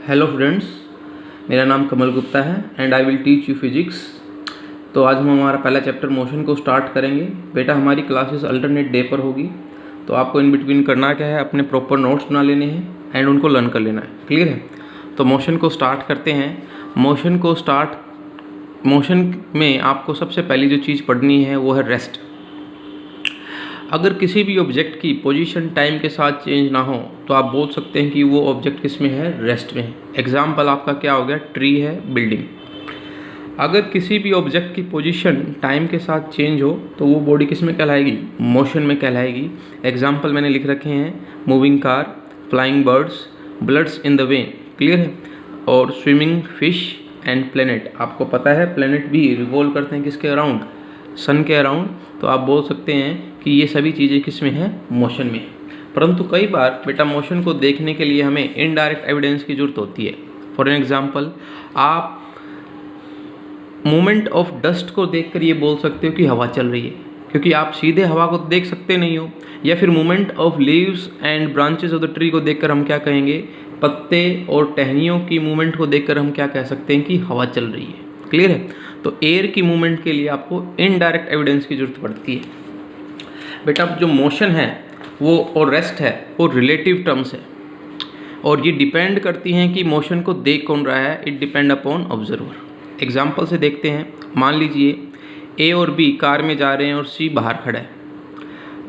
Hello friends, मेरा नाम कमल गुप्ता है and I will teach you physics. तो आज हम हमारा पहला चैप्टर मोशन को स्टार्ट करेंगे। बेटा हमारी क्लासेस अल्टरनेट डे पर होगी, तो आपको इन बिटवीन करना क्या है, अपने प्रॉपर नोट्स बना लेने हैं एंड उनको लर्न कर लेना है। क्लियर है? तो मोशन को स्टार्ट करते हैं। मोशन में आपको सबसे पहली जो चीज़ पढ़नी है वो है रेस्ट। अगर किसी भी ऑब्जेक्ट की पोजीशन टाइम के साथ चेंज ना हो तो आप बोल सकते हैं कि वो ऑब्जेक्ट किस में है, रेस्ट में है। एग्जाम्पल आपका क्या हो गया, ट्री है, बिल्डिंग। अगर किसी भी ऑब्जेक्ट की पोजीशन टाइम के साथ चेंज हो तो वो बॉडी किस में कहलाएगी, मोशन में कहलाएगी। एग्जाम्पल मैंने लिख रखे हैं, moving car, flying birds, bloods in the when. Clear है? और स्विमिंग फिश एंड प्लेनेट। आपको पता है प्लेनेट भी रिवॉल्व करते हैं किसके अराउंड, सन के अराउंड। तो आप बोल सकते हैं कि ये सभी चीज़ें किस में हैं, मोशन में। परंतु कई बार बेटा मोशन को देखने के लिए हमें इनडायरेक्ट एविडेंस की जरूरत होती है। फॉर एग्जांपल, आप मूवमेंट ऑफ डस्ट को देखकर ये बोल सकते हो कि हवा चल रही है, क्योंकि आप सीधे हवा को देख सकते नहीं हो। या फिर movement of leaves and branches of the tree को देखकर हम क्या कहेंगे, पत्ते और टहनियों की मूवमेंट को देखकर हम क्या कह सकते हैं कि हवा चल रही है। क्लियर है? तो एयर की मूवमेंट के लिए आपको इनडायरेक्ट एविडेंस की जरूरत पड़ती है। बेटा जो मोशन है वो और रेस्ट है वो रिलेटिव टर्म्स है, और ये डिपेंड करती हैं कि मोशन को देख कौन रहा है। It depend upon observer. Example से देखते हैं। मान लीजिए ए और बी कार में जा रहे हैं और सी बाहर खड़ा है,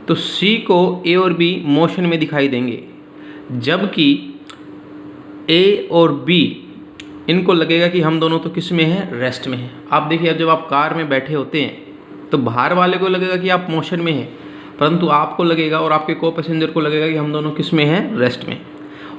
तो सी को ए और बी मोशन में दिखाई देंगे, जबकि ए और बी इनको लगेगा कि हम दोनों तो किस में हैं, रेस्ट में हैं। आप देखिए, अब जब आप कार में बैठे होते हैं तो बाहर वाले को लगेगा कि आप मोशन में हैं, परंतु आपको लगेगा और आपके को पैसेंजर को लगेगा कि हम दोनों किस में हैं, रेस्ट में।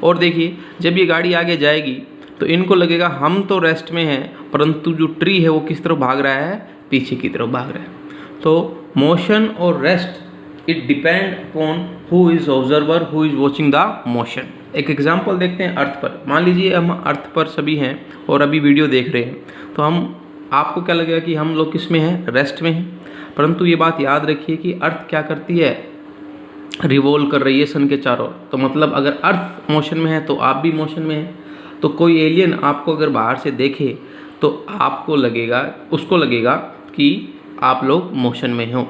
और देखिए, जब ये गाड़ी आगे जाएगी तो इनको लगेगा हम तो रेस्ट में हैं, परंतु जो ट्री है वो किस तरफ भाग रहा है, पीछे की तरफ भाग रहा है। तो मोशन और rest it depend upon who is observer, who is watching the motion. एक एग्जाम्पल देखते हैं अर्थ पर। मान लीजिए हम अर्थ पर सभी हैं और अभी वीडियो देख रहे हैं, तो आपको क्या लगेगा कि हम लोग किस में हैं, रेस्ट में हैं। परंतु ये बात याद रखिए कि अर्थ क्या करती है, रिवॉल्व कर रही है सन के चारों। तो मतलब अगर अर्थ मोशन में है तो आप भी मोशन में हैं। तो कोई एलियन आपको अगर बाहर से देखे तो उसको लगेगा कि आप लोग मोशन में हो।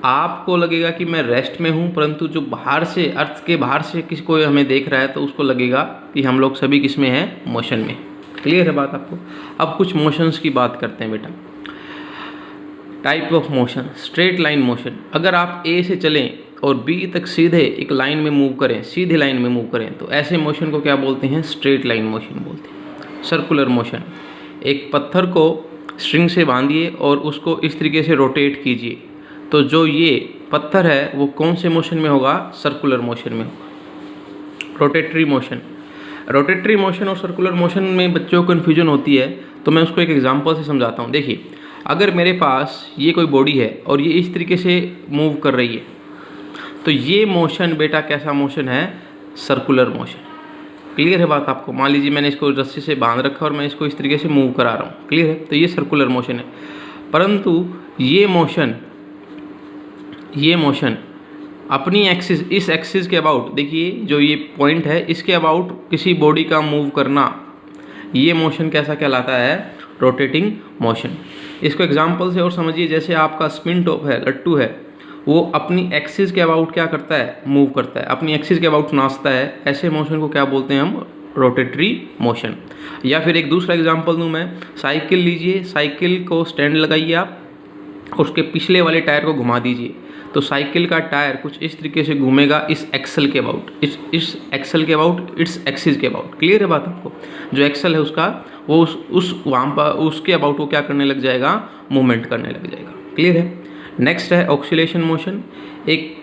आपको लगेगा कि मैं रेस्ट में हूँ, परंतु जो बाहर से, अर्थ के बाहर से किसी कोई हमें देख रहा है तो उसको लगेगा कि हम लोग सभी किस में हैं, मोशन में। क्लियर है बात आपको? अब कुछ मोशंस की बात करते हैं बेटा। Type of motion, straight line motion. अगर आप ए से चलें और बी तक सीधे एक लाइन में मूव करें, सीधे लाइन में मूव करें, तो ऐसे मोशन को क्या बोलते हैं, स्ट्रेट लाइन मोशन बोलते हैं। सर्कुलर मोशन, एक पत्थर को स्ट्रिंग से बांधिए और उसको इस तरीके से रोटेट कीजिए, तो जो ये पत्थर है वो कौन से मोशन में होगा, सर्कुलर मोशन में होगा। रोटेटरी मोशन और सर्कुलर मोशन में बच्चों को कन्फ्यूजन होती है, तो मैं उसको एक एग्जांपल से समझाता हूँ। देखिए, अगर मेरे पास ये कोई बॉडी है और ये इस तरीके से मूव कर रही है, तो ये मोशन बेटा कैसा मोशन है, सर्कुलर मोशन। क्लियर है बात आपको? मान लीजिए मैंने इसको रस्सी से बांध रखा और मैं इसको इस तरीके से मूव करा रहा हूँ। क्लियर है? तो ये सर्कुलर मोशन है। परंतु ये मोशन अपनी एक्सिस, इस एक्सिस के अबाउट, देखिए जो ये पॉइंट है इसके अबाउट किसी बॉडी का मूव करना, ये मोशन कैसा कहलाता है, रोटेटिंग मोशन। इसको एग्जांपल से और समझिए, जैसे आपका स्पिन टॉप है, लट्टू है, वो अपनी एक्सिस के अबाउट क्या करता है, मूव करता है, अपनी एक्सिस के अबाउट नाचता है। ऐसे मोशन को क्या बोलते हैं हम, रोटेटरी मोशन। या फिर एक दूसरा एग्जांपल दूं मैं, साइकिल लीजिए, साइकिल को स्टैंड लगाइए आप, उसके पिछले वाले टायर को घुमा दीजिए, तो साइकिल का टायर कुछ इस तरीके से घूमेगा इस एक्सल के अबाउट, इस एक्सल के अबाउट, इस एक्सिस के अबाउट। क्लियर है बात आपको? जो एक्सल है उसका, वो वहाँ पर उसके अबाउट वो क्या करने लग जाएगा, मूवमेंट करने लग जाएगा। क्लियर है? नेक्स्ट है ऑक्सीलेशन मोशन। एक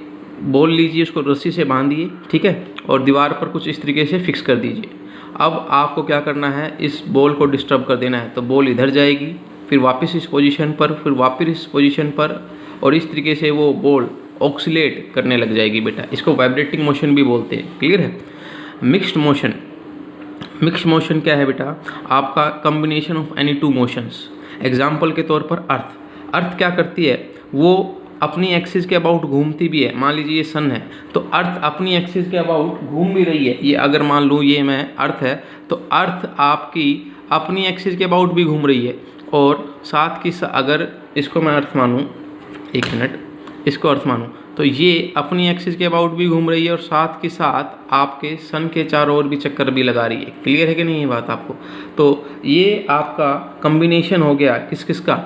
बॉल लीजिए, उसको रस्सी से बांधिए, ठीक है, और दीवार पर कुछ इस तरीके से फिक्स कर दीजिए। अब आपको क्या करना है, इस बॉल को डिस्टर्ब कर देना है, तो बॉल इधर जाएगी, फिर वापस इस पोजीशन पर, फिर वापस इस पोजीशन पर, और इस तरीके से वो बॉल ऑक्सीलेट करने लग जाएगी बेटा। इसको वाइब्रेटिंग मोशन भी बोलते हैं। क्लियर है? मिक्स्ड मोशन क्या है बेटा, आपका combination of any two motions. Example के तौर पर अर्थ क्या करती है, वो अपनी एक्सिस के अबाउट घूमती भी है। मान लीजिए ये सन है तो अर्थ अपनी एक्सिस के अबाउट घूम भी रही है। ये अगर मान लूँ ये मैं अर्थ है तो अर्थ आपकी अपनी एक्सिस के अबाउट भी घूम रही है, और साथ की अगर इसको मैं अर्थ मानूँ, एक मिनट, इसको अर्थ मानूँ तो ये अपनी एक्सिस के अबाउट भी घूम रही है और साथ के साथ आपके सन के चारों ओर भी चक्कर भी लगा रही है। क्लियर है कि नहीं ये बात आपको? तो ये आपका कॉम्बिनेशन हो गया किस किस का,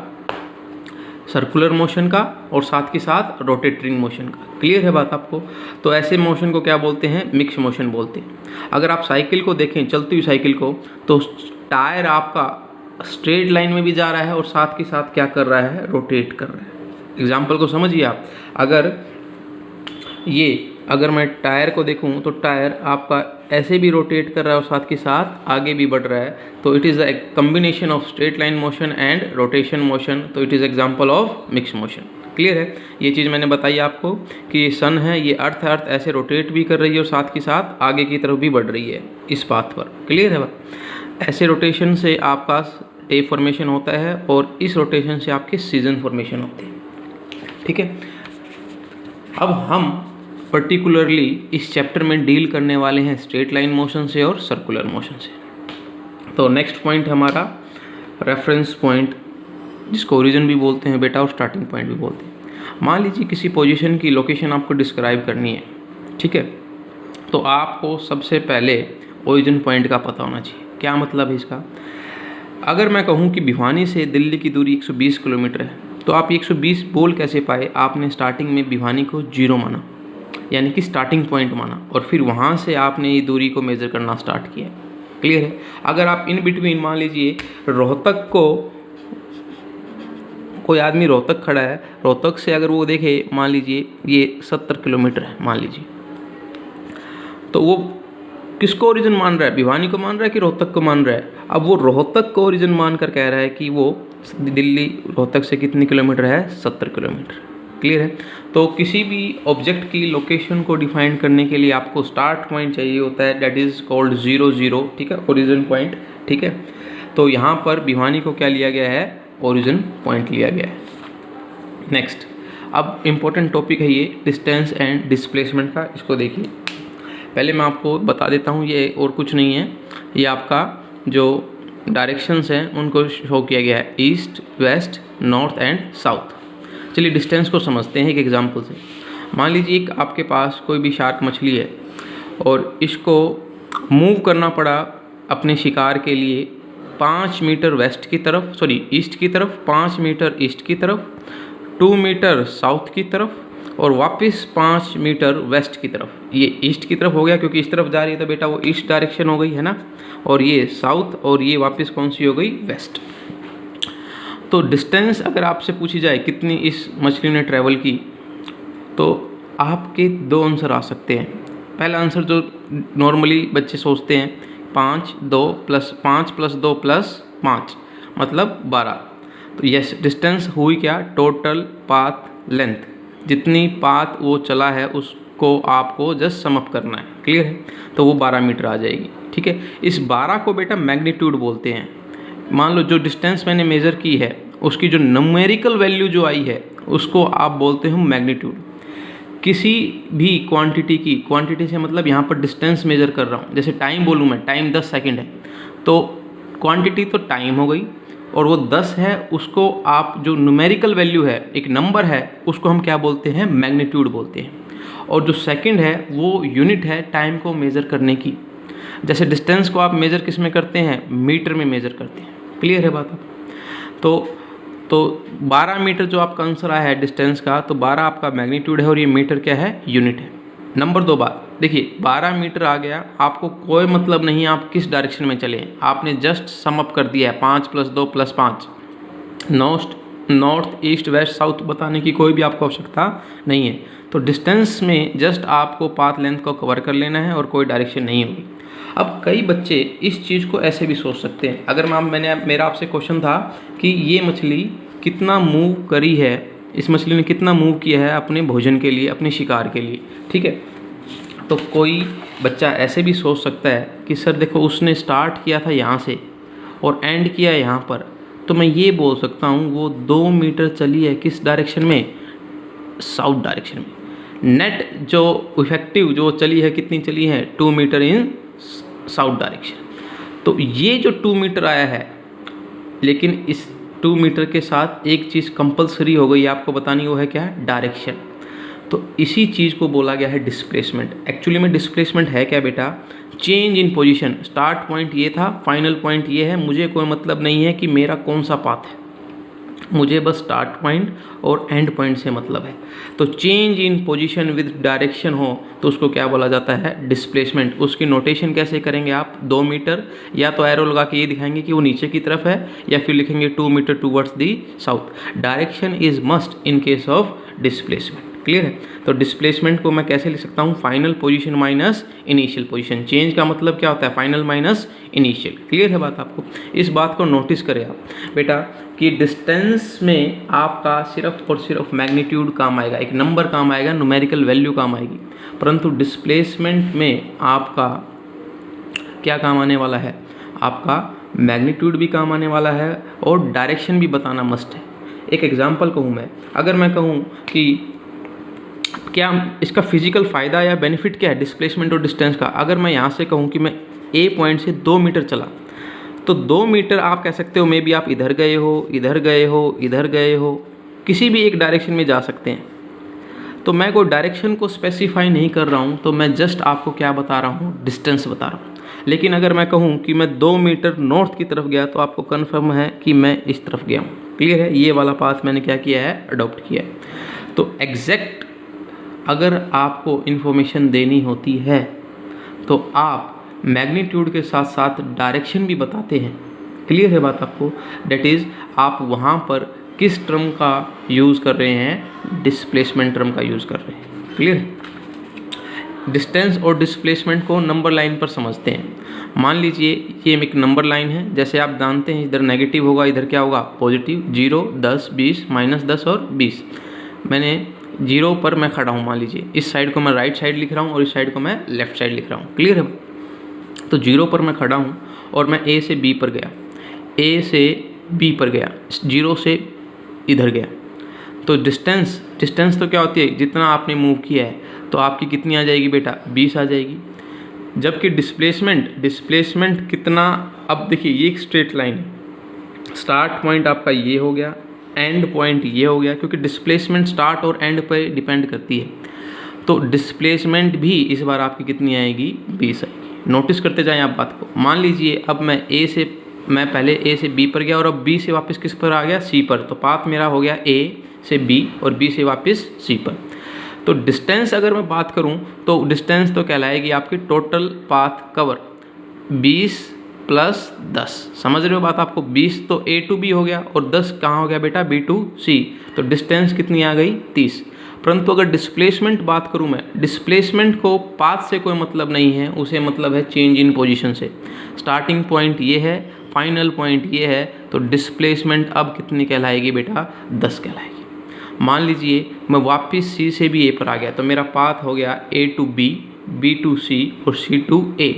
सर्कुलर मोशन का और साथ के साथ रोटेटरिंग मोशन का। क्लियर है बात आपको? तो ऐसे मोशन को क्या बोलते हैं? मिक्स मोशन बोलते हैं। अगर आप साइकिल को देखें, चलती हुई साइकिल को, तो टायर आपका स्ट्रेट लाइन में भी जा रहा है और साथ के साथ क्या कर रहा है? रोटेट कर रहा है। एग्जाम्पल को समझिए आप, अगर मैं टायर को देखूं तो टायर आपका ऐसे भी रोटेट कर रहा है और साथ के साथ आगे भी बढ़ रहा है, तो it is the combination of straight line motion and rotation motion, तो it is example of mix motion. Clear है? ये चीज़ मैंने बताई आपको कि ये सन है, ये अर्थ ऐसे रोटेट भी कर रही है और साथ के साथ आगे की तरफ भी बढ़ रही है इस पाथ पर। क्लियर है? ऐसे रोटेशन से आपका टेप फॉर्मेशन होता है और इस रोटेशन से आपके सीजन फॉर्मेशन होते हैं। ठीक है, अब हम पर्टिकुलरली इस चैप्टर में डील करने वाले हैं स्ट्रेट लाइन मोशन से और सर्कुलर मोशन से। तो नेक्स्ट पॉइंट हमारा रेफरेंस पॉइंट, जिसको ओरिजिन भी बोलते हैं बेटा और स्टार्टिंग पॉइंट भी बोलते हैं। मान लीजिए किसी पोजीशन की लोकेशन आपको डिस्क्राइब करनी है, ठीक है, तो आपको सबसे पहले ओरिजिन पॉइंट का पता होना चाहिए। क्या मतलब है इसका? अगर मैं कहूँ कि भिवानी से दिल्ली की दूरी 120 किलोमीटर है, तो आप 120 बोल कैसे पाए? आपने स्टार्टिंग में भिवानी को 0 माना, यानी कि स्टार्टिंग पॉइंट माना, और फिर वहाँ से आपने ये दूरी को मेज़र करना स्टार्ट किया। क्लियर है? अगर आप इन बिटवीन मान लीजिए रोहतक को, कोई आदमी रोहतक खड़ा है, रोहतक से अगर वो देखे मान लीजिए ये 70 किलोमीटर है मान लीजिए, तो वो किसको ओरिजिन मान रहा है? भिवानी को मान रहा है कि रोहतक को मान रहा है? अब वो रोहतक को ओरिजिन मान कर कह रहा है कि वो दिल्ली रोहतक से कितनी किलोमीटर है? 70 किलोमीटर। क्लियर है? तो किसी भी ऑब्जेक्ट की लोकेशन को डिफाइन करने के लिए आपको स्टार्ट पॉइंट चाहिए होता है, दैट इज़ कॉल्ड 0, ठीक है, ओरिजिन पॉइंट। ठीक है, तो यहाँ पर भिवानी को क्या लिया गया है? ओरिजिन पॉइंट लिया गया है। नेक्स्ट, अब इम्पोर्टेंट टॉपिक है ये डिस्टेंस एंड डिस्प्लेसमेंट का। इसको देखिए, पहले मैं आपको बता देता हूँ, ये और कुछ नहीं है, ये आपका जो डायरेक्शंस हैं उनको शो किया गया है, east, west, north and south. चलिए डिस्टेंस को समझते हैं एक एग्जांपल से। मान लीजिए एक आपके पास कोई भी शार्क मछली है और इसको मूव करना पड़ा अपने शिकार के लिए 5 मीटर वेस्ट की तरफ, सॉरी ईस्ट की तरफ, 5 मीटर ईस्ट की तरफ, 2 मीटर साउथ की तरफ और वापस 5 मीटर वेस्ट की तरफ। ये ईस्ट की तरफ हो गया क्योंकि इस तरफ जा रही है तो बेटा वो ईस्ट डायरेक्शन हो गई है ना, और ये साउथ और ये वापस कौन सी हो गई? वेस्ट। तो डिस्टेंस अगर आपसे पूछी जाए कितनी इस मछली ने ट्रैवल की, तो आपके 2 आंसर आ सकते हैं। पहला आंसर जो नॉर्मली बच्चे सोचते हैं, 5 2 + 5 + 2 + 5 मतलब 12। तो यस, डिस्टेंस हुई क्या? टोटल पाथ लेंथ, जितनी पाथ वो चला है उसको आपको जस्ट सम अप करना है। क्लियर है? तो वो 12 मीटर आ जाएगी। ठीक है, इस 12 को बेटा मैग्नीट्यूड बोलते हैं। मान लो जो डिस्टेंस मैंने मेज़र की है उसकी जो न्यूमेरिकल वैल्यू जो आई है उसको आप बोलते हो मैग्नीट्यूड। किसी भी क्वांटिटी की, क्वांटिटी से मतलब यहाँ पर डिस्टेंस मेज़र कर रहा हूँ, जैसे टाइम बोलूँ मैं, टाइम 10 सेकंड है, तो क्वांटिटी तो टाइम हो गई और वो 10 है, उसको आप जो न्यूमेरिकल वैल्यू है, एक नंबर है, उसको हम क्या बोलते हैं? मैग्नीट्यूड बोलते हैं। और जो सेकंड है वो यूनिट है टाइम को मेज़र करने की। जैसे डिस्टेंस को आप मेज़र किस में करते हैं? मीटर में मेज़र करते हैं। क्लियर है बात आप? तो 12 मीटर जो आपका आंसर आया है डिस्टेंस का, तो 12 आपका मैग्नीट्यूड है और ये मीटर क्या है? यूनिट है। नंबर 2 बात देखिए, 12 मीटर आ गया, आपको कोई मतलब नहीं आप किस डायरेक्शन में चले, आपने जस्ट सम अप कर दिया है 5 + 2 + 5। नॉर्थ, ईस्ट, वेस्ट, साउथ बताने की कोई भी आपको आवश्यकता नहीं है। तो डिस्टेंस में जस्ट आपको पाथ लेंथ को कवर कर लेना है और कोई डायरेक्शन नहीं होगी। अब कई बच्चे इस चीज़ को ऐसे भी सोच सकते हैं, अगर मेरा आपसे क्वेश्चन था कि ये मछली कितना मूव करी है, इस मछली ने कितना मूव किया है अपने भोजन के लिए, अपने शिकार के लिए, ठीक है, तो कोई बच्चा ऐसे भी सोच सकता है कि सर देखो उसने स्टार्ट किया था यहाँ से और एंड किया यहाँ पर, तो मैं ये बोल सकता हूँ वो 2 मीटर चली है किस डायरेक्शन में? साउथ डायरेक्शन में। नेट जो इफेक्टिव जो चली है कितनी चली है 2 मीटर इन साउथ डायरेक्शन। तो ये जो 2 मीटर आया है, लेकिन इस 2 मीटर के साथ एक चीज़ कंपलसरी हो गई आपको बतानी, वो है क्या, डायरेक्शन। तो इसी चीज़ को बोला गया है डिस्प्लेसमेंट। एक्चुअली में डिस्प्लेसमेंट है क्या बेटा, change in position. Start point ये था, फाइनल पॉइंट ये है, मुझे कोई मतलब नहीं है कि मेरा कौन सा पाथ है, मुझे बस स्टार्ट पॉइंट और एंड पॉइंट से मतलब है। तो change in position with direction हो तो उसको क्या बोला जाता है, डिस्प्लेसमेंट। उसकी नोटेशन कैसे करेंगे आप, 2 मीटर, या तो एरो लगा के ये दिखाएंगे कि वो नीचे की तरफ है, या फिर लिखेंगे 2 metre towards the south. Direction is must in case of displacement. Clear है। तो डिस्प्लेसमेंट को मैं कैसे लिख सकता हूँ, final position minus initial position. Change का मतलब क्या होता है, फाइनल माइनस इनिशियल। क्लियर है बात आपको। इस बात को नोटिस करें आप बेटा कि डिस्टेंस में आपका सिर्फ और सिर्फ मैग्नीट्यूड काम आएगा, एक नंबर काम आएगा, न्यूमेरिकल वैल्यू काम आएगी, परंतु डिस्प्लेसमेंट में आपका क्या काम आने वाला है, आपका मैग्नीट्यूड भी काम आने वाला है और डायरेक्शन भी बताना मस्ट है। एक एग्जांपल कहूँ मैं, अगर मैं कहूँ कि क्या इसका फिजिकल फ़ायदा या बेनिफिट क्या है डिस्प्लेसमेंट और डिस्टेंस का, अगर मैं यहाँ से कहूँ कि मैं ए पॉइंट से 2 मीटर चला, तो 2 मीटर आप कह सकते हो मे बी आप इधर गए हो, इधर गए हो, इधर गए हो, किसी भी एक डायरेक्शन में जा सकते हैं। तो मैं कोई डायरेक्शन को स्पेसिफाई नहीं कर रहा हूँ, तो मैं जस्ट आपको क्या बता रहा हूँ, डिस्टेंस बता रहा हूँ। लेकिन अगर मैं कहूँ कि मैं 2 मीटर नॉर्थ की तरफ गया, तो आपको कन्फर्म है कि मैं इस तरफ गया हूँ। क्लियर है, ये वाला पाथ मैंने क्या किया है, अडॉप्ट किया है। तो एग्जैक्ट अगर आपको इन्फॉर्मेशन देनी होती है तो आप मैग्नीट्यूड के साथ साथ डायरेक्शन भी बताते हैं। क्लियर है बात आपको, डेट इज़ आप वहाँ पर किस टर्म का यूज़ कर रहे हैं, डिस्प्लेसमेंट टर्म का यूज़ कर रहे हैं। क्लियर है। डिस्टेंस और डिस्प्लेसमेंट को नंबर लाइन पर समझते हैं। मान लीजिए ये एक नंबर लाइन है, जैसे आप जानते हैं इधर नेगेटिव होगा, इधर क्या होगा, पॉजिटिव, 0, 10, 20, -10 और 20। मैंने 0 पर मैं खड़ा हूँ, मान लीजिए इस साइड को मैं राइट साइड लिख रहा हूँ और इस साइड को मैं लेफ्ट साइड लिख रहा हूँ। क्लियर है। तो 0 पर मैं खड़ा हूँ और मैं ए से बी पर गया, ए से बी पर गया, 0 से इधर गया। तो डिस्टेंस तो क्या होती है, जितना आपने मूव किया है तो आपकी कितनी आ जाएगी बेटा, 20 आ जाएगी। जबकि डिस्प्लेसमेंट कितना, अब देखिए ये एक स्ट्रेट लाइन है, स्टार्ट पॉइंट आपका ये हो गया, एंड पॉइंट ये हो गया, क्योंकि डिस्प्लेसमेंट स्टार्ट और एंड पर डिपेंड करती है। तो डिस्प्लेसमेंट भी इस बार आपकी कितनी आएगी, 20 आएगी। नोटिस करते जाएं आप बात को। मान लीजिए अब मैं पहले ए से बी पर गया और अब बी से वापस किस पर आ गया, सी पर। तो पाथ मेरा हो गया ए से बी और बी से वापस सी पर। तो डिस्टेंस अगर मैं बात करूं तो डिस्टेंस तो कहलाएगी आपकी टोटल पाथ कवर, 20 + 10। समझ रहे हो बात आपको, 20 तो ए टू बी हो गया और 10 कहाँ हो गया बेटा, बी टू सी। तो डिस्टेंस कितनी आ गई, 30। परंतु अगर डिस्प्लेसमेंट बात करूं मैं, डिस्प्लेसमेंट को पाथ से कोई मतलब नहीं है, उसे मतलब है चेंज इन पोजीशन से। स्टार्टिंग पॉइंट ये है, फाइनल पॉइंट ये है, तो डिस्प्लेसमेंट अब कितनी कहलाएगी बेटा, 10 कहलाएगी। मान लीजिए मैं वापस सी से भी ए पर आ गया, तो मेरा पाथ हो गया ए टू बी, बी टू सी और सी टू ए।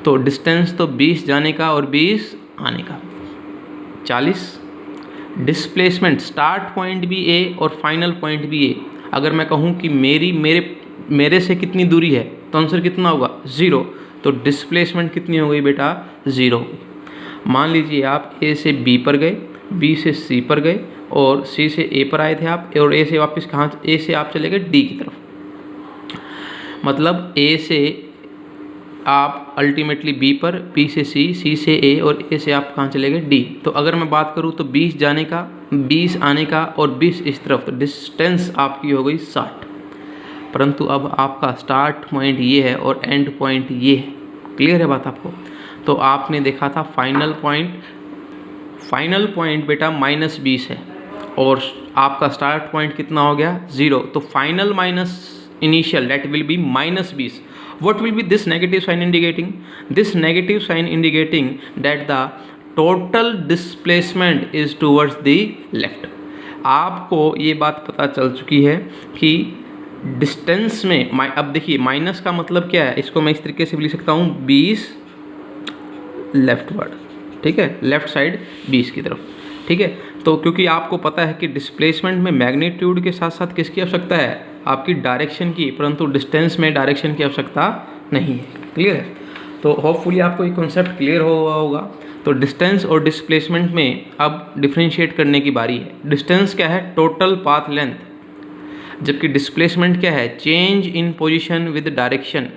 तो डिस्टेंस तो 20 जाने का और 20 आने का, 40। डिस्प्लेसमेंट स्टार्ट पॉइंट भी ए और फाइनल पॉइंट भी ए। अगर मैं कहूँ कि मेरे से कितनी दूरी है, तो आंसर कितना होगा, 0। तो डिस्प्लेसमेंट कितनी हो गई बेटा, 0 हो गई। मान लीजिए आप ए से बी पर गए, बी से सी पर गए और सी से ए पर आए थे आप, और ए से वापस कहाँ, ए से आप चले गए डी की तरफ। मतलब ए से आप अल्टीमेटली बी पर, बी से सी, सी से ए और ए से आप कहाँ चले गए, डी। तो अगर मैं बात करूँ तो 20 जाने का, 20 आने का और 20 इस तरफ, तो डिस्टेंस आपकी हो गई 60। परंतु अब आपका स्टार्ट पॉइंट ये है और एंड पॉइंट ये है। क्लियर है बात आपको। तो आपने देखा था फाइनल पॉइंट बेटा -20 है और आपका स्टार्ट पॉइंट कितना हो गया, 0। तो final minus initial, that will B -20. What will be this negative sign indicating? This negative sign indicating that the total displacement is towards the left. आपको ये बात पता चल चुकी है कि डिस्टेंस में अब देखिए माइनस का मतलब क्या है, इसको मैं इस तरीके से भी लिख सकता हूँ, 20 लेफ्टवर्ड, ठीक है, लेफ्ट साइड 20 की तरफ, ठीक है। तो क्योंकि आपको पता है कि डिस्प्लेसमेंट में मैग्नीट्यूड के साथ साथ किसकी आवश्यकता है, आपकी डायरेक्शन की, परंतु डिस्टेंस में डायरेक्शन की आवश्यकता नहीं है। क्लियर है? तो होपफुली आपको ये कॉन्सेप्ट क्लियर हुआ होगा। तो डिस्टेंस और डिस्प्लेसमेंट में अब डिफ्रेंशिएट करने की बारी है। डिस्टेंस क्या है, टोटल पाथ लेंथ, जबकि डिस्प्लेसमेंट क्या है, change in position with direction.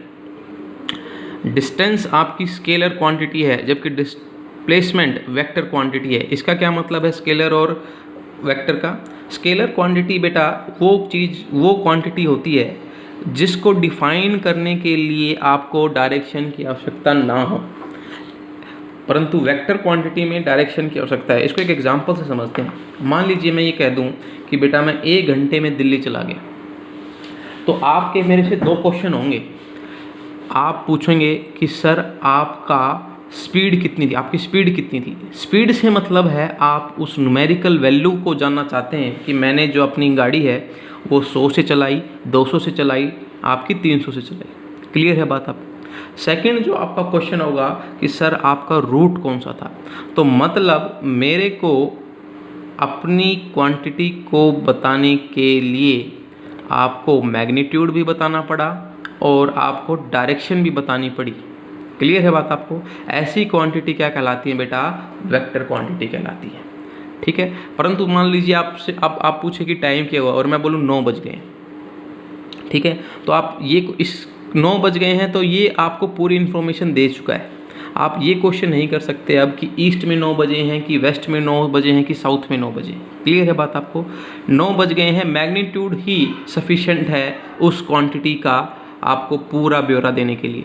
Distance आपकी स्केलर क्वांटिटी है, जबकि डिस्प्लेसमेंट वेक्टर क्वांटिटी है। इसका क्या मतलब है स्केलर और वेक्टर का? स्केलर क्वांटिटी बेटा वो क्वांटिटी होती है जिसको डिफाइन करने के लिए आपको डायरेक्शन की आवश्यकता ना हो, परंतु वेक्टर क्वांटिटी में डायरेक्शन की आवश्यकता है। इसको एक एग्जांपल से समझते हैं। मान लीजिए मैं ये कह दूं कि बेटा मैं 1 घंटे में दिल्ली चला गया, तो आपके मेरे से 2 क्वेश्चन होंगे। आप पूछेंगे कि सर आपका स्पीड कितनी थी, आपकी स्पीड कितनी थी। स्पीड से मतलब है आप उस न्यूमेरिकल वैल्यू को जानना चाहते हैं कि मैंने जो अपनी गाड़ी है वो 100 से चलाई, 200 से चलाई, आपकी 300 से चलाई। क्लियर है बात आपको? सेकंड जो आपका क्वेश्चन होगा कि सर आपका रूट कौन सा था, तो मतलब मेरे को अपनी क्वांटिटी को बताने के लिए आपको मैग्नीट्यूड भी बताना पड़ा और आपको डायरेक्शन भी बतानी पड़ी। क्लियर है बात आपको? ऐसी क्वांटिटी क्या कहलाती है बेटा, वेक्टर क्वांटिटी कहलाती है। ठीक है, परंतु मान लीजिए आपसे अब आप पूछे कि टाइम क्या हुआ और मैं बोलूँ 9 बज गए। ठीक है, तो आप ये इस 9 बज गए हैं तो ये आपको पूरी इन्फॉर्मेशन दे चुका है। आप ये क्वेश्चन नहीं कर सकते अब कि ईस्ट में 9 बजे हैं कि वेस्ट में 9 बजे हैं कि साउथ में 9 बजे। क्लियर है बात आपको? 9 बज गए हैं, मैग्नीट्यूड ही सफिशेंट है उस क्वांटिटी का आपको पूरा ब्यौरा देने के लिए।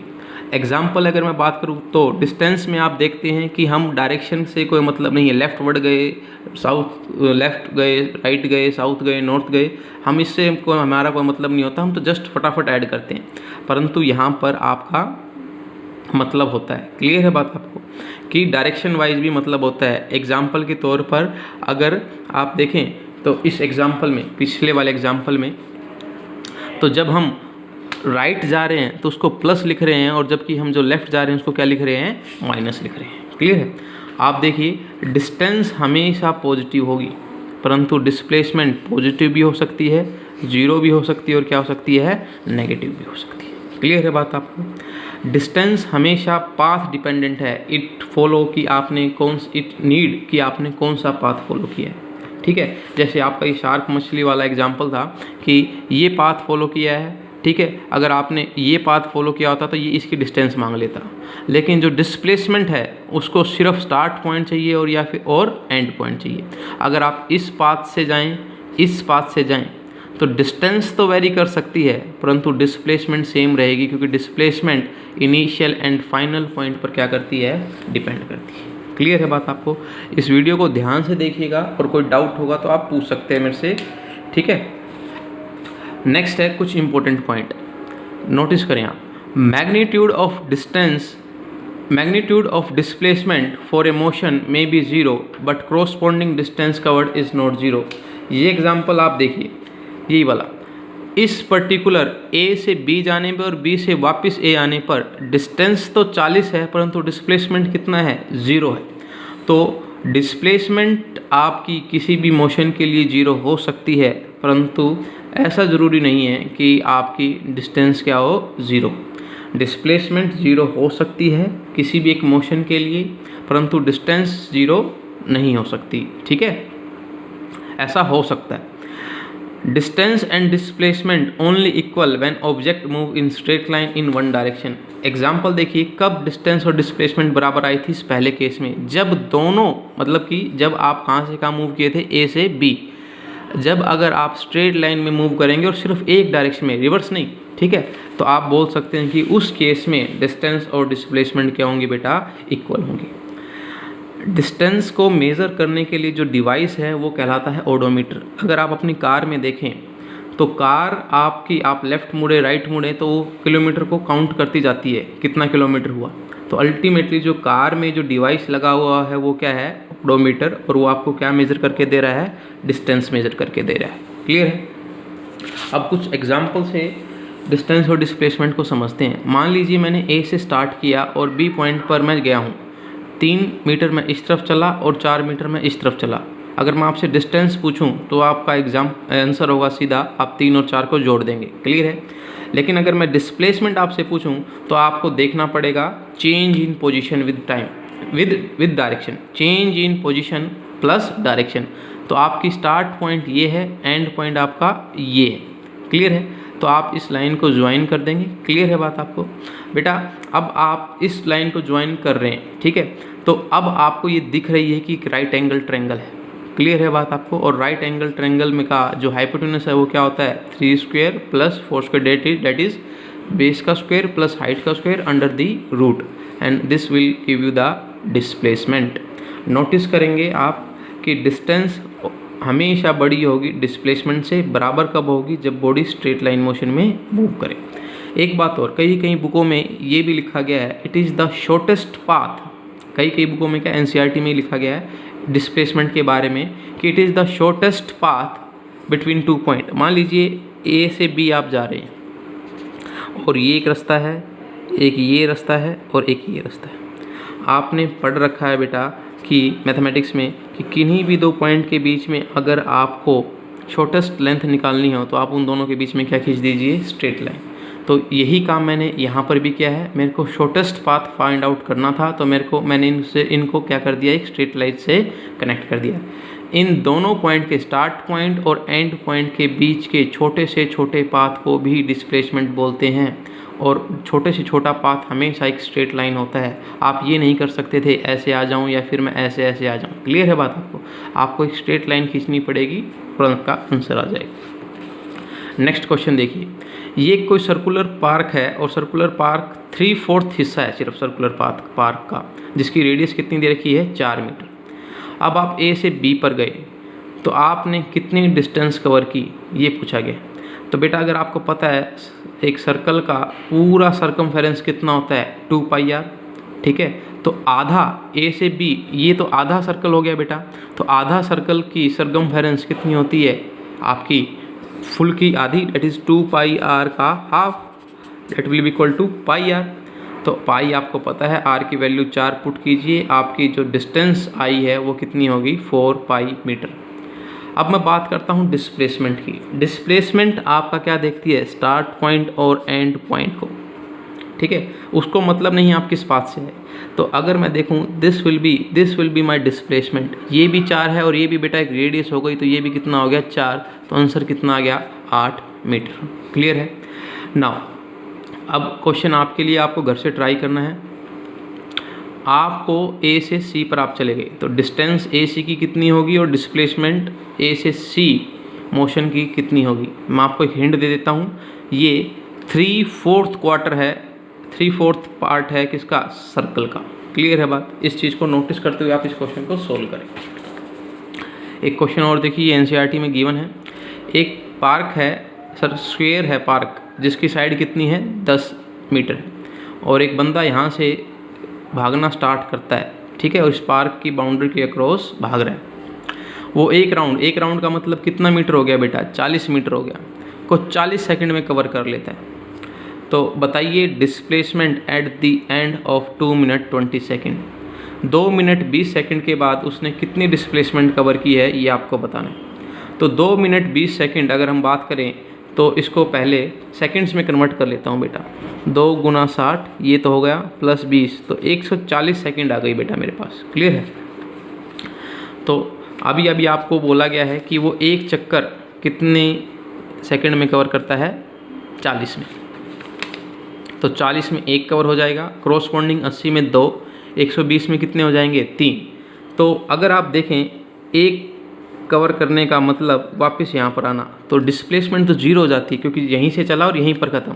एग्जाम्पल अगर मैं बात करूँ तो डिस्टेंस में आप देखते हैं कि हम डायरेक्शन से कोई मतलब नहीं है, लेफ़्ट वर्ड गए, साउथ लेफ़्ट गए, राइट गए, साउथ गए, नॉर्थ गए, हम इससे कोई हमारा कोई मतलब नहीं होता, हम तो जस्ट फटाफट ऐड करते हैं। परंतु यहाँ पर आपका मतलब होता है। क्लियर है बात आपको कि डायरेक्शन वाइज भी मतलब होता है। एग्जाम्पल के तौर पर अगर आप देखें तो इस एग्जाम्पल में, पिछले वाले एग्जाम्पल में, तो जब हम राइट जा रहे हैं तो उसको प्लस लिख रहे हैं और जबकि हम जो लेफ़्ट जा रहे हैं उसको क्या लिख रहे हैं, माइनस लिख रहे हैं। क्लियर है? आप देखिए डिस्टेंस हमेशा पॉजिटिव होगी, परंतु डिस्प्लेसमेंट पॉजिटिव भी हो सकती है, जीरो भी हो सकती है और क्या हो सकती है, नेगेटिव भी हो सकती है। क्लियर है बात आपको? डिस्टेंस हमेशा पाथ डिपेंडेंट है। इट फॉलो कि आपने इट नीड कि आपने कौन सा पाथ फॉलो किया है। ठीक है, जैसे आपका ये शार्क मछली वाला एग्जाम्पल था कि ये पाथ फॉलो किया है। ठीक है, अगर आपने ये पाथ फॉलो किया होता तो ये इसकी डिस्टेंस मांग लेता, लेकिन जो डिस्प्लेसमेंट है उसको सिर्फ स्टार्ट पॉइंट चाहिए और या फिर और एंड पॉइंट चाहिए। अगर आप इस पाथ से जाएं, इस पाथ से जाएं, तो डिस्टेंस तो वेरी कर सकती है परंतु डिस्प्लेसमेंट सेम रहेगी, क्योंकि displacement initial and final point पर क्या करती है, डिपेंड करती है। क्लियर है बात आपको? इस वीडियो को ध्यान से देखिएगा और कोई डाउट होगा तो आप पूछ सकते हैं मेरे से। ठीक है, नेक्स्ट है कुछ इंपॉर्टेंट पॉइंट, नोटिस करें आप। Magnitude of distance, magnitude of displacement for a motion may be 0 but corresponding distance covered is not 0। ये एग्जांपल आप देखिए, यही वाला, इस पर्टिकुलर ए से बी जाने पर और बी से वापस ए आने पर डिस्टेंस तो 40 है परंतु डिस्प्लेसमेंट कितना है, 0 है। तो डिस्प्लेसमेंट आपकी किसी भी मोशन के लिए 0 हो सकती है, परंतु ऐसा ज़रूरी नहीं है कि आपकी डिस्टेंस क्या हो, 0। डिस्प्लेसमेंट 0 हो सकती है किसी भी एक मोशन के लिए, परंतु डिस्टेंस 0 नहीं हो सकती। ठीक है, ऐसा हो सकता है। Distance and displacement only equal when object move in straight line in one direction. Example देखिए, कब डिस्टेंस और डिस्प्लेसमेंट बराबर आई थी इस पहले केस में, जब दोनों मतलब कि जब आप कहाँ से कहाँ मूव किए थे, ए से बी। जब अगर आप स्ट्रेट लाइन में मूव करेंगे और सिर्फ एक डायरेक्शन में, रिवर्स नहीं, ठीक है, तो आप बोल सकते हैं कि उस केस में डिस्टेंस और डिस्प्लेसमेंट क्या होंगी बेटा, इक्वल होंगी। डिस्टेंस को मेज़र करने के लिए जो डिवाइस है वो कहलाता है ओडोमीटर। अगर आप अपनी कार में देखें तो कार आपकी, आप लेफ़्ट मुड़े राइट मुड़े तो वो किलोमीटर को काउंट करती जाती है, कितना किलोमीटर हुआ। तो अल्टीमेटली जो कार में जो डिवाइस लगा हुआ है वो क्या है, ओडोमीटर, और वो आपको क्या मेज़र करके दे रहा है, डिस्टेंस मेज़र करके दे रहा है। क्लियर है? अब कुछ एग्जाम्पल से डिस्टेंस और डिस्प्लेसमेंट को समझते हैं। मान लीजिए मैंने ए से स्टार्ट किया और बी पॉइंट पर मैं गया हूँ, 3 मीटर मैं इस तरफ चला और 4 मीटर मैं इस तरफ चला। अगर मैं आपसे डिस्टेंस पूछूं तो आपका आंसर होगा सीधा, आप 3 और 4 को जोड़ देंगे। क्लियर है। लेकिन अगर मैं डिस्प्लेसमेंट आपसे पूछूं तो आपको देखना पड़ेगा change in position with time, with direction, change in position plus direction. तो आपकी स्टार्ट पॉइंट ये है, एंड पॉइंट आपका ये है। क्लियर है। तो आप इस लाइन को ज्वाइन कर देंगे। क्लियर है बात आपको बेटा। अब आप इस लाइन को ज्वाइन कर रहे हैं, ठीक है। तो अब आपको ये दिख रही है कि एक राइट एंगल ट्रायंगल है। क्लियर है बात आपको। और राइट एंगल ट्रायंगल में का जो हाइपोटेन्यूज है वो क्या होता है, 3 square plus 4 square, that is base का स्क्वायर प्लस हाइट का square under the root, and this will give you the displacement. Notice करेंगे आप कि डिस्टेंस हमेशा बड़ी होगी डिस्प्लेसमेंट से, बराबर कब होगी, जब बॉडी स्ट्रेट लाइन मोशन में मूव करे। एक बात और, कई बुकों में ये भी लिखा गया है, it is the shortest path. कई बुकों में क्या, एनसीईआरटी में लिखा गया है डिस्प्लेसमेंट के बारे में कि it is the shortest path between 2 point. मान लीजिए ए से बी आप जा रहे हैं और ये एक रास्ता है, एक ये रास्ता है और एक ये रास्ता है। आपने पढ़ रखा है बेटा कि मैथमेटिक्स में कि किन्हीं भी 2 पॉइंट के बीच में अगर आपको शॉर्टेस्ट लेंथ निकालनी हो तो आप उन दोनों के बीच में क्या खींच दीजिए, स्ट्रेट लाइन। तो यही काम मैंने यहाँ पर भी किया है। मेरे को शॉर्टेस्ट पाथ फाइंड आउट करना था तो मैंने इनको क्या कर दिया, एक स्ट्रेट लाइन से कनेक्ट कर दिया। इन दोनों पॉइंट के स्टार्ट पॉइंट और एंड पॉइंट के बीच के छोटे से छोटे पाथ को भी डिस्प्लेसमेंट बोलते हैं। और छोटे से छोटा पाथ हमेशा एक स्ट्रेट लाइन होता है। आप ये नहीं कर सकते थे ऐसे आ जाऊं या फिर मैं ऐसे आ जाऊं। क्लियर है बात आपको एक स्ट्रेट लाइन खींचनी पड़ेगी और आपका आंसर आ जाएगा। नेक्स्ट क्वेश्चन देखिए, ये कोई सर्कुलर पार्क है और सर्कुलर पार्क 3/4 हिस्सा है सिर्फ सर्कुलर पार्क का, जिसकी रेडियस कितनी दे रखी है, 4 मीटर। अब आप ए से बी पर गए तो आपने कितनी डिस्टेंस कवर की, ये पूछा गया। तो बेटा अगर आपको पता है एक सर्कल का पूरा सर्कमफेरेंस कितना होता है, 2πr, ठीक है। तो आधा ए से बी, ये तो आधा सर्कल हो गया बेटा। तो आधा सर्कल की सर्कमफेरेंस कितनी होती है आपकी, फुल की आधी, दैट इज़ 2πr का half, that will be equal to πr। तो पाई आपको पता है, आर की वैल्यू 4 पुट कीजिए, आपकी जो डिस्टेंस आई है वो कितनी होगी, 4π मीटर। अब मैं बात करता हूँ डिस्प्लेसमेंट की। डिस्प्लेसमेंट आपका क्या देखती है, स्टार्ट पॉइंट और एंड पॉइंट को, ठीक है। उसको मतलब नहीं आप किस पाथ से है। तो अगर मैं देखूँ this will be my displacement, ये भी 4 है और ये भी बेटा एक रेडियस हो गई, तो ये भी कितना हो गया, 4। तो आंसर कितना आ गया, 8 मीटर। क्लियर है। नाउ अब क्वेश्चन आपके लिए, आपको घर से ट्राई करना है। आपको ए से सी पर आप चले गए तो डिस्टेंस ए सी की कितनी होगी और डिस्प्लेसमेंट ए से सी मोशन की कितनी होगी। मैं आपको एक हिंट दे देता हूँ, ये 3/4 क्वार्टर है, 3/4 पार्ट है किसका, सर्कल का। क्लियर है बात। इस चीज़ को नोटिस करते हुए आप इस क्वेश्चन को सोल्व करें। एक क्वेश्चन और देखिए, एनसीईआरटी में गिवन है। एक पार्क है, स्क्वायर है पार्क, जिसकी साइड कितनी है, 10 मीटर है। और एक बंदा यहाँ से भागना स्टार्ट करता है, ठीक है, और इस पार्क की बाउंड्री के अक्रॉस भाग रहा है। वो एक राउंड का मतलब कितना मीटर हो गया बेटा, 40 मीटर हो गया, को 40 सेकंड में कवर कर लेता है। तो बताइए displacement at the end of 2 minute 20 second. 2 minute 20 second के बाद उसने कितनी डिस्प्लेसमेंट कवर की है, ये आपको बताना है। तो 2 मिनट 20 सेकंड अगर हम बात करें तो इसको पहले सेकंड्स में कन्वर्ट कर लेता हूँ बेटा। 2 × 60 ये तो हो गया, प्लस 20 तो 140 सेकंड आ गई बेटा मेरे पास। क्लियर है। तो अभी आपको बोला गया है कि वो एक चक्कर कितने सेकंड में कवर करता है, 40 में। तो 40 में 1 कवर हो जाएगा, क्रॉसपॉन्डिंग 80 में 2, 120 में कितने हो जाएंगे, 3। तो अगर आप देखें एक कवर करने का मतलब वापस यहाँ पर आना, तो डिस्प्लेसमेंट तो 0 हो जाती है क्योंकि यहीं से चला और यहीं पर ख़त्म।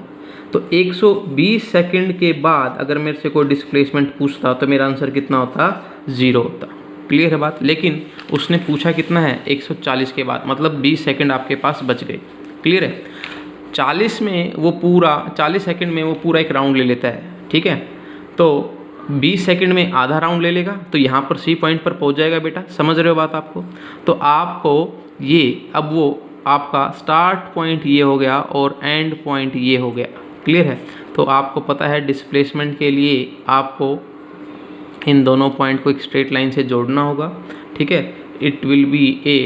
तो 120 सेकंड के बाद अगर मेरे से कोई डिस्प्लेसमेंट पूछता तो मेरा आंसर कितना होता, 0 होता। क्लियर है बात। लेकिन उसने पूछा कितना है, 140 के बाद, मतलब 20 सेकंड आपके पास बच गए। क्लियर है। 40 सेकंड में वो पूरा एक राउंड ले लेता है, ठीक है। तो 20 सेकंड में आधा राउंड ले लेगा, तो यहाँ पर सी पॉइंट पर पहुँच जाएगा बेटा। समझ रहे हो बात आपको। तो आपको ये, अब वो आपका स्टार्ट पॉइंट ये हो गया और एंड पॉइंट ये हो गया। क्लियर है। तो आपको पता है डिस्प्लेसमेंट के लिए आपको इन दोनों पॉइंट को एक स्ट्रेट लाइन से जोड़ना होगा, ठीक है। It will be A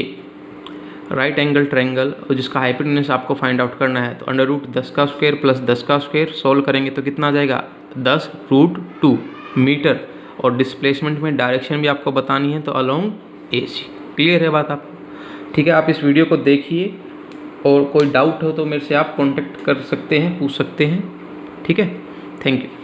right angle triangle और जिसका हाइपोटेन्यूज आपको फाइंड आउट करना है। तो अंडर रूट 10 का स्क्वायर प्लस 10 का स्क्वायर सोल्व करेंगे तो कितना आ जाएगा 10√2 मीटर। और डिस्प्लेसमेंट में डायरेक्शन भी आपको बतानी है तो अलोंग AC। क्लियर है बात आपको? ठीक है, आप इस वीडियो को देखिए और कोई डाउट हो तो मेरे से आप कांटेक्ट कर सकते हैं, पूछ सकते हैं। ठीक है, थैंक यू।